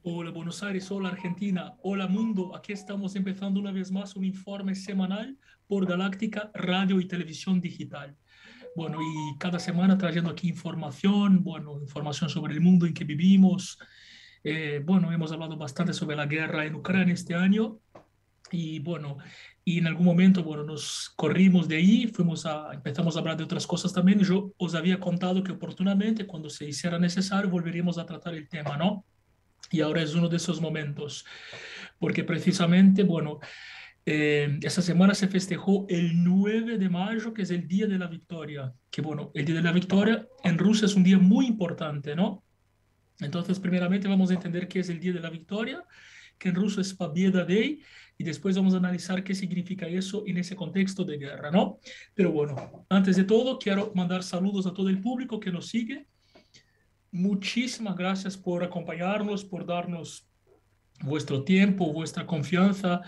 Hola Buenos Aires, hola Argentina, hola mundo. Aquí estamos empezando una vez más un informe semanal por Galáctica Radio y Televisión Digital. Bueno, y cada semana trayendo aquí información, bueno, información sobre el mundo en que vivimos. Bueno, hemos hablado bastante sobre la guerra en Ucrania este año y bueno, y en algún momento, bueno, nos corrimos de ahí, empezamos a hablar de otras cosas también. Yo os había contado que oportunamente, cuando se hiciera necesario, volveríamos a tratar el tema, ¿no? Y ahora es uno de esos momentos, porque precisamente, bueno, esta semana se festejó el 9 de mayo, que es el Día de la Victoria, que bueno, el Día de la Victoria en Rusia es un día muy importante, ¿no? Entonces, primeramente vamos a entender qué es el Día de la Victoria, que en ruso es Победа Day, y después vamos a analizar qué significa eso en ese contexto de guerra, ¿no? Pero bueno, antes de todo, quiero mandar saludos a todo el público que nos sigue. Muchísimas gracias por acompañarnos, por darnos vuestro tiempo, vuestra confianza,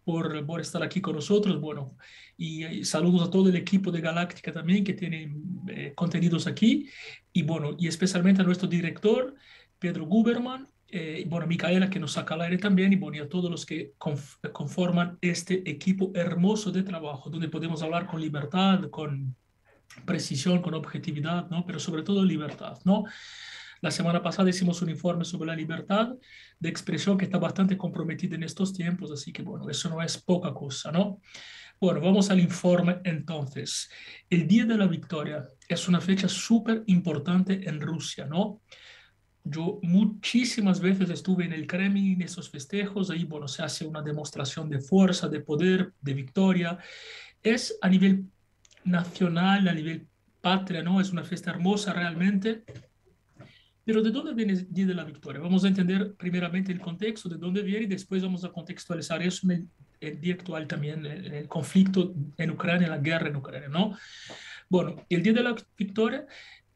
por estar aquí con nosotros. Bueno, y saludos a todo el equipo de Galáctica también que tiene contenidos aquí. Y bueno, y especialmente a nuestro director, Pedro Guberman. Y bueno, Micaela, que nos saca al aire también, y bueno, y a todos los que conforman este equipo hermoso de trabajo, donde podemos hablar con libertad, con precisión, con objetividad, ¿no? Pero sobre todo libertad, ¿no? La semana pasada hicimos un informe sobre la libertad de expresión que está bastante comprometida en estos tiempos, así que bueno, eso no es poca cosa, ¿no? Bueno, vamos al informe entonces. El Día de la Victoria es una fecha súper importante en Rusia, ¿no? Yo muchísimas veces estuve en el Kremlin en esos festejos, ahí, bueno, se hace una demostración de fuerza, de poder, de victoria. Es a nivel nacional, a nivel patria, ¿no? Es una fiesta hermosa realmente. Pero ¿de dónde viene el Día de la Victoria? Vamos a entender primeramente el contexto, de dónde viene, y después vamos a contextualizar eso en el día actual también, en el conflicto en Ucrania, la guerra en Ucrania, ¿no? Bueno, el Día de la Victoria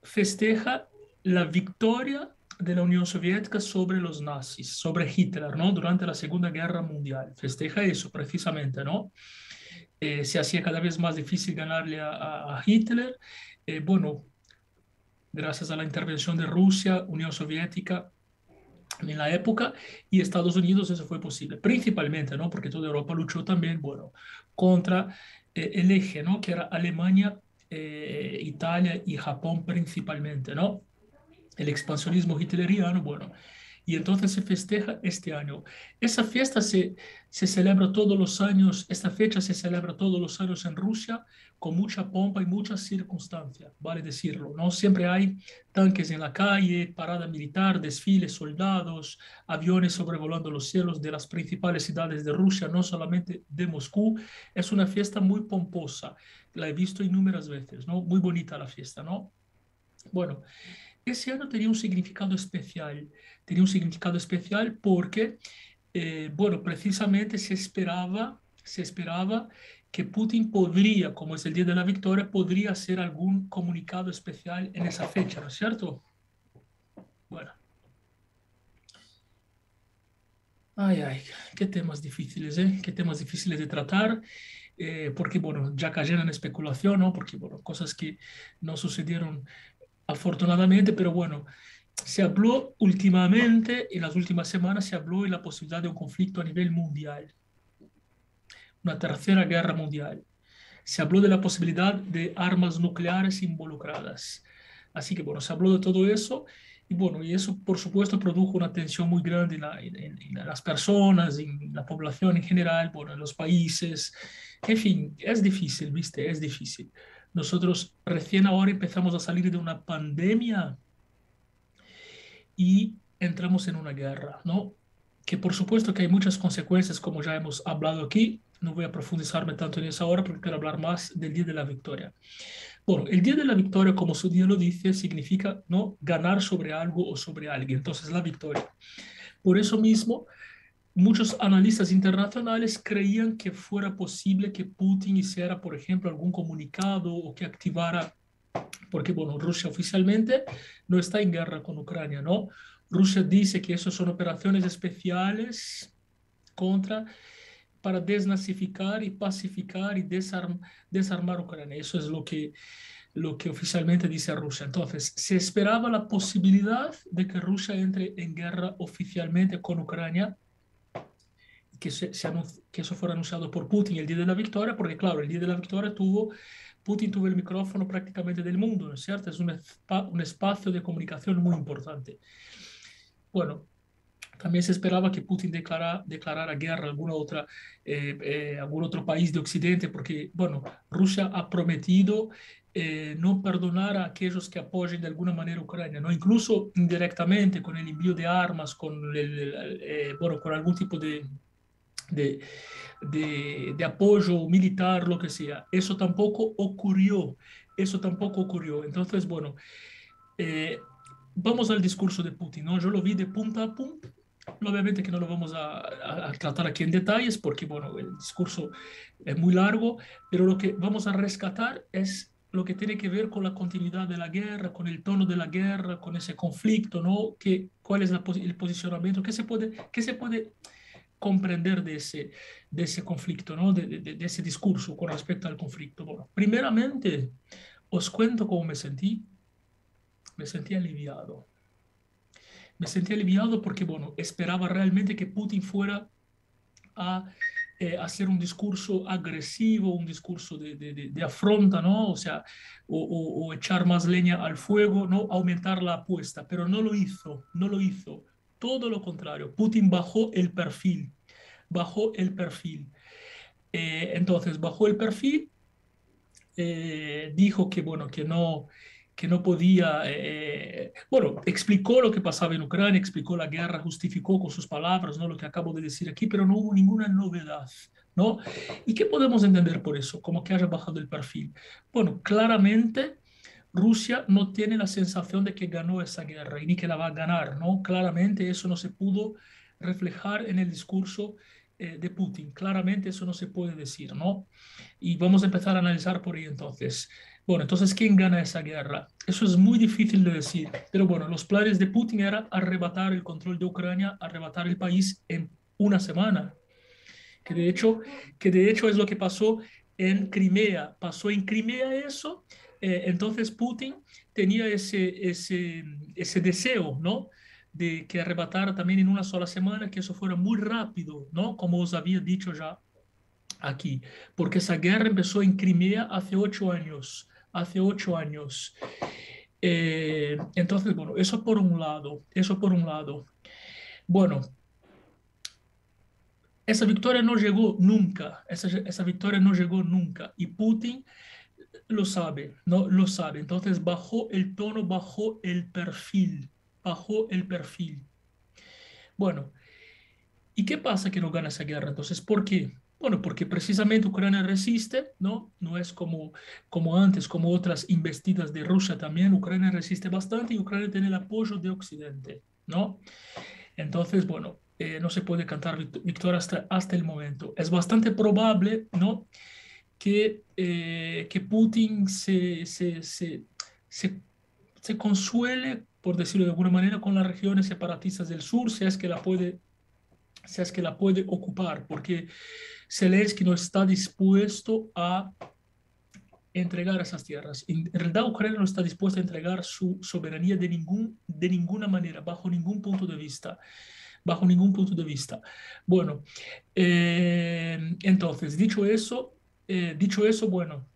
festeja la victoria de la Unión Soviética sobre los nazis, sobre Hitler, ¿no? Durante la Segunda Guerra Mundial. Festeja eso precisamente, ¿no? Se hacía cada vez más difícil ganarle a Hitler. Bueno, gracias a la intervención de Rusia, Unión Soviética en la época, y Estados Unidos eso fue posible, principalmente, ¿no? Porque toda Europa luchó también, bueno, contra el eje, ¿no? Que era Alemania, Italia y Japón principalmente, ¿no? El expansionismo hitleriano, bueno, y entonces se festeja este año. Esa fiesta se celebra todos los años, esta fecha se celebra todos los años en Rusia con mucha pompa y mucha circunstancia, vale decirlo, ¿no? Siempre hay tanques en la calle, parada militar, desfiles, soldados, aviones sobrevolando los cielos de las principales ciudades de Rusia, no solamente de Moscú. Es una fiesta muy pomposa, la he visto innumerables veces, ¿no? Muy bonita la fiesta, ¿no? Bueno, ese año tenía un significado especial. Tenía un significado especial porque, bueno, precisamente se esperaba que Putin podría, como es el Día de la Victoria, podría hacer algún comunicado especial en esa fecha, ¿no es cierto? Bueno, ay, ay, qué temas difíciles, ¿eh? Qué temas difíciles de tratar, porque, bueno, ya cayeron en especulación, ¿no? Porque, bueno, cosas que no sucedieron afortunadamente, pero bueno, se habló últimamente, en las últimas semanas, se habló de la posibilidad de un conflicto a nivel mundial, una tercera guerra mundial. Se habló de la posibilidad de armas nucleares involucradas. Así que, bueno, se habló de todo eso y, bueno, y eso, por supuesto, produjo una tensión muy grande en las personas, en la población en general, bueno, en los países. En fin, es difícil, ¿viste? Es difícil. Nosotros recién ahora empezamos a salir de una pandemia y entramos en una guerra, ¿no? Que por supuesto que hay muchas consecuencias, como ya hemos hablado aquí. No voy a profundizarme tanto en eso ahora porque quiero hablar más del Día de la Victoria. Bueno, el Día de la Victoria, como su día lo dice, significa no ganar sobre algo o sobre alguien. Entonces, la victoria. Por eso mismo, muchos analistas internacionales creían que fuera posible que Putin hiciera, por ejemplo, algún comunicado o que activara, porque, bueno, Rusia oficialmente no está en guerra con Ucrania, ¿no? Rusia dice que eso son operaciones especiales contra, para desnazificar y pacificar y desarmar Ucrania. Eso es lo que oficialmente dice Rusia. Entonces, se esperaba la posibilidad de que Rusia entre en guerra oficialmente con Ucrania, que eso fuera anunciado por Putin el día de la victoria, porque claro, el día de la victoria Putin tuvo el micrófono prácticamente del mundo, ¿no es cierto? Es un espacio de comunicación muy importante. Bueno, también se esperaba que Putin declarara guerra a algún otro país de Occidente, porque, bueno, Rusia ha prometido no perdonar a aquellos que apoyen de alguna manera a Ucrania, ¿no? Incluso indirectamente con el envío de armas, bueno, con algún tipo de, de apoyo militar, lo que sea. Eso tampoco ocurrió. Eso tampoco ocurrió. Entonces, bueno, eh, vamos al discurso de Putin, ¿no? Yo lo vi de punta a punta. Obviamente que no lo vamos a tratar aquí en detalles porque, bueno, el discurso es muy largo, pero lo que vamos a rescatar es lo que tiene que ver con la continuidad de la guerra, con el tono de la guerra, con ese conflicto, ¿no? ¿Cuál es el posicionamiento? Qué se puede comprender de ese conflicto, ¿no? De ese discurso con respecto al conflicto? Bueno, primeramente, os cuento cómo me sentí. Me sentí aliviado. Me sentí aliviado porque, bueno, esperaba realmente que Putin fuera a hacer un discurso agresivo, un discurso de afronta, ¿no? O sea, o echar más leña al fuego, ¿no? Aumentar la apuesta, pero no lo hizo, no lo hizo. Todo lo contrario, Putin bajó el perfil, bajó el perfil. Entonces, bajó el perfil, dijo que, bueno, que no podía, bueno, explicó lo que pasaba en Ucrania, explicó la guerra, justificó con sus palabras, ¿no? Lo que acabo de decir aquí, pero no hubo ninguna novedad, ¿no? ¿Y qué podemos entender por eso? Como que haya bajado el perfil. Bueno, claramente Rusia no tiene la sensación de que ganó esa guerra y ni que la va a ganar, ¿no? Claramente eso no se pudo reflejar en el discurso de Putin. Claramente eso no se puede decir, ¿no? Y vamos a empezar a analizar por ahí entonces. Bueno, entonces, ¿quién gana esa guerra? Eso es muy difícil de decir, pero bueno, los planes de Putin eran arrebatar el control de Ucrania, arrebatar el país en una semana, que de hecho, que de hecho es lo que pasó en Crimea. Pasó en Crimea eso, entonces Putin tenía ese deseo, ¿no? De que arrebatara también en una sola semana, que eso fuera muy rápido, ¿no? Como os había dicho ya aquí, porque esa guerra empezó en Crimea hace 8 años, hace 8 años. Entonces, bueno, eso por un lado, eso por un lado. Bueno, esa victoria no llegó nunca, esa victoria no llegó nunca y Putin lo sabe, ¿no? Lo sabe. Entonces bajó el tono, bajó el perfil, bajó el perfil. Bueno, ¿y qué pasa que no gana esa guerra? Entonces, ¿por qué? Bueno, porque precisamente Ucrania resiste, ¿no? No es como antes, como otras investidas de Rusia también. Ucrania resiste bastante y Ucrania tiene el apoyo de Occidente, ¿no? Entonces, bueno, no se puede cantar victoria hasta el momento. Es bastante probable, ¿no? Que Putin se, se consuele, por decirlo de alguna manera, con las regiones separatistas del sur, si es que la puede ocupar, porque Zelensky no está dispuesto a entregar esas tierras. En realidad, Ucrania no está dispuesta a entregar su soberanía de ninguna manera, bajo ningún punto de vista. Bajo ningún punto de vista. Bueno, entonces, dicho eso, bueno,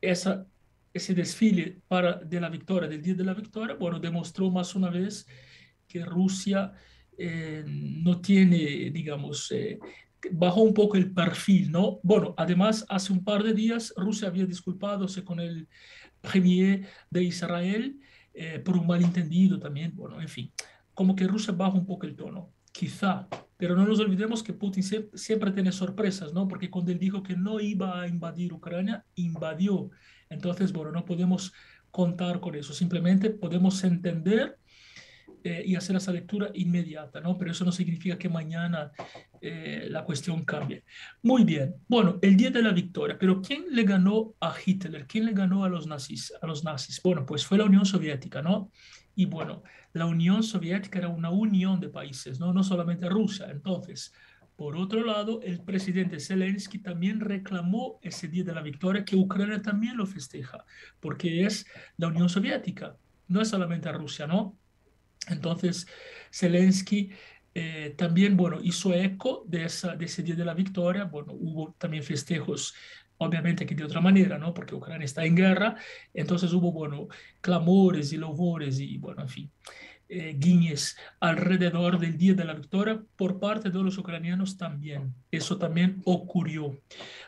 esa, ese desfile de la victoria, del día de la victoria, bueno, demostró más una vez que Rusia no tiene, digamos, bajó un poco el perfil, ¿no? Bueno, además, hace un par de días Rusia había disculpadose con el premier de Israel por un malentendido también, bueno, en fin, como que Rusia baja un poco el tono, quizá, pero no nos olvidemos que Putin siempre tiene sorpresas, ¿no? Porque cuando él dijo que no iba a invadir Ucrania, invadió. Entonces, bueno, no podemos contar con eso, simplemente podemos entender y hacer esa lectura inmediata, ¿no? Pero eso no significa que mañana la cuestión cambie. Muy bien, bueno, el día de la victoria, pero ¿quién le ganó a Hitler? ¿Quién le ganó a los nazis? A los nazis? Bueno, pues fue la Unión Soviética, ¿no? Y bueno, la Unión Soviética era una unión de países, ¿no? No solamente Rusia. Entonces, Por otro lado, el presidente Zelensky también reclamó ese día de la victoria que Ucrania también lo festeja, porque es la Unión Soviética, no es solamente Rusia, ¿no? Entonces, Zelensky también, bueno, hizo eco de ese día de la victoria. Bueno, hubo también festejos, obviamente que de otra manera, ¿no? Porque Ucrania está en guerra, entonces hubo, bueno, clamores y louvores y, bueno, en fin, guiñes alrededor del día de la victoria por parte de los ucranianos también. Eso también ocurrió.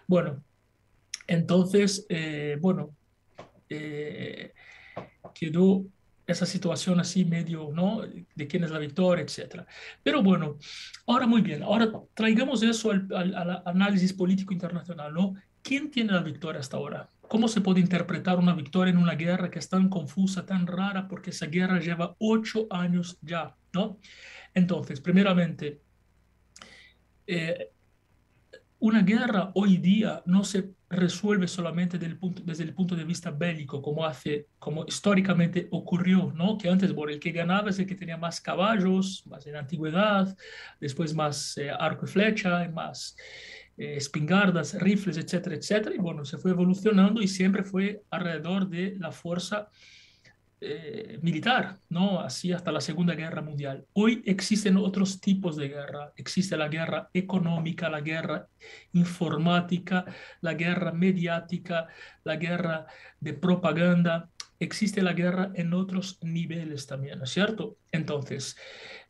Bueno, entonces, bueno, eh, quedó esa situación así medio, ¿no? De quién es la victoria, etcétera. Pero bueno, ahora muy bien, ahora traigamos eso al análisis político internacional, ¿no? ¿Quién tiene la victoria hasta ahora? ¿Cómo se puede interpretar una victoria en una guerra que es tan confusa, tan rara, porque esa guerra lleva 8 años ya, ¿no? Entonces, primeramente, eh, una guerra hoy día no se resuelve solamente desde el punto de vista bélico, como históricamente ocurrió, ¿no? Que antes, bueno, el que ganaba es el que tenía más caballos, más en la antigüedad, después más arco y flecha, más espingardas, rifles, etcétera, etcétera. Y bueno, se fue evolucionando y siempre fue alrededor de la fuerza militar, ¿no? Así hasta la Segunda Guerra Mundial. Hoy existen otros tipos de guerra. Existe la guerra económica, la guerra informática, la guerra mediática, la guerra de propaganda. Existe la guerra en otros niveles también, ¿no es cierto? Entonces,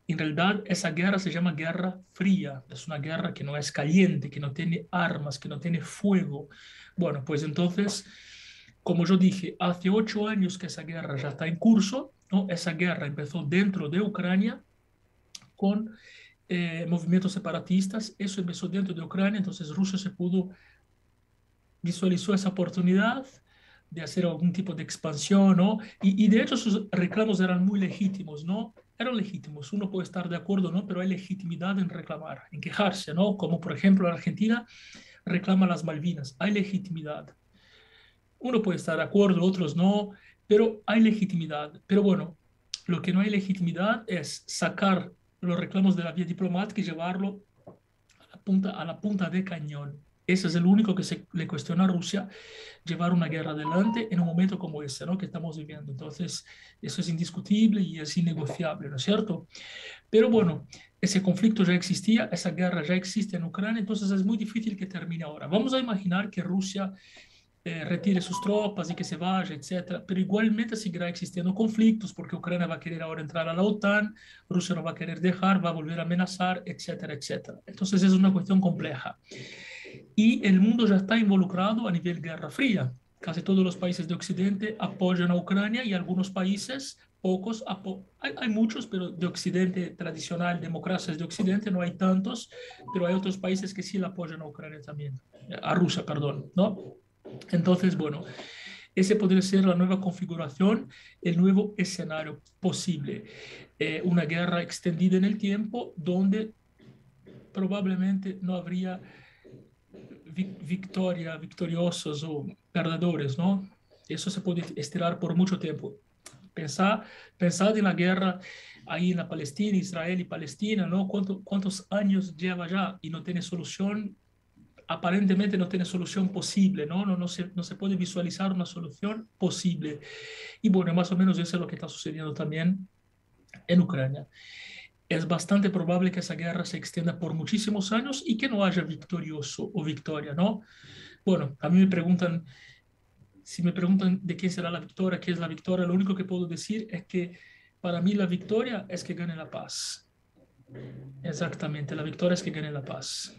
en realidad esa guerra se llama guerra fría. Es una guerra que no es caliente, que no tiene armas, que no tiene fuego. Bueno, pues entonces como yo dije, hace 8 años que esa guerra ya está en curso, ¿no? Esa guerra empezó dentro de Ucrania con movimientos separatistas, eso empezó dentro de Ucrania, entonces Rusia visualizó esa oportunidad de hacer algún tipo de expansión, ¿no? Y de hecho sus reclamos eran muy legítimos, ¿no? Eran legítimos, uno puede estar de acuerdo, ¿no? Pero hay legitimidad en reclamar, en quejarse, ¿no? Como por ejemplo Argentina reclama las Malvinas, hay legitimidad. Uno puede estar de acuerdo, otros no, pero hay legitimidad. Pero bueno, lo que no hay legitimidad es sacar los reclamos de la vía diplomática y llevarlo a la punta de cañón. Ese es el único que se le cuestiona a Rusia, llevar una guerra adelante en un momento como este, ¿no? Que estamos viviendo. Entonces, eso es indiscutible y es innegociable, ¿no es cierto? Pero bueno, ese conflicto ya existía, esa guerra ya existe en Ucrania, entonces es muy difícil que termine ahora. Vamos a imaginar que Rusia retire sus tropas y que se vaya, etcétera. Pero igualmente seguirá existiendo conflictos porque Ucrania va a querer ahora entrar a la OTAN, Rusia no va a querer dejar, va a volver a amenazar, etcétera, etcétera. Entonces es una cuestión compleja. Y el mundo ya está involucrado a nivel Guerra Fría. Casi todos los países de Occidente apoyan a Ucrania y algunos países, pocos, hay muchos, pero de Occidente tradicional, democracias de Occidente, no hay tantos, pero hay otros países que sí la apoyan a Ucrania también, a Rusia, perdón, ¿no? Entonces, bueno, ese podría ser la nueva configuración, el nuevo escenario posible. Una guerra extendida en el tiempo donde probablemente no habría victoriosos o perdedores, ¿no? Eso se puede estirar por mucho tiempo. Pensad, pensad en la guerra ahí en la Palestina, Israel y Palestina, ¿no? ¿Cuántos años lleva ya y no tiene solución? Aparentemente no tiene solución posible, ¿no? No se puede visualizar una solución posible. Y bueno, más o menos eso es lo que está sucediendo también en Ucrania. Es bastante probable que esa guerra se extienda por muchísimos años y que no haya victorioso o victoria, ¿no? Bueno, a mí me preguntan, si me preguntan de qué será la victoria, qué es la victoria, lo único que puedo decir es que para mí la victoria es que gane la paz. Exactamente, la victoria es que gane la paz.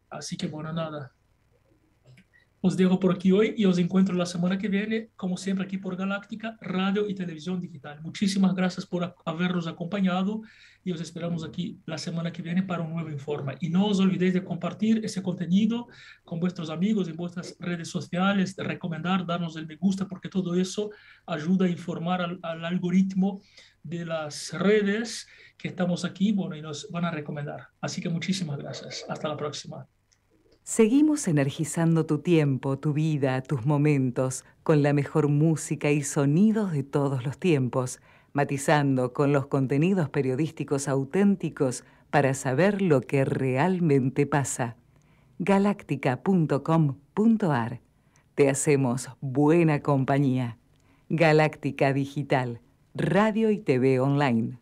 Así que bueno, nada. Os dejo por aquí hoy y os encuentro la semana que viene, como siempre, aquí por Galáctica, Radio y Televisión Digital. Muchísimas gracias por habernos acompañado y os esperamos aquí la semana que viene para un nuevo informe. Y no os olvidéis de compartir ese contenido con vuestros amigos en vuestras redes sociales, de recomendar, darnos el me gusta, porque todo eso ayuda a informar al algoritmo de las redes que estamos aquí, bueno, y nos van a recomendar. Así que muchísimas gracias. Hasta la próxima. Seguimos energizando tu tiempo, tu vida, tus momentos, con la mejor música y sonidos de todos los tiempos, matizando con los contenidos periodísticos auténticos para saber lo que realmente pasa. Galáctica.com.ar. Te hacemos buena compañía. Galáctica Digital, radio y TV online.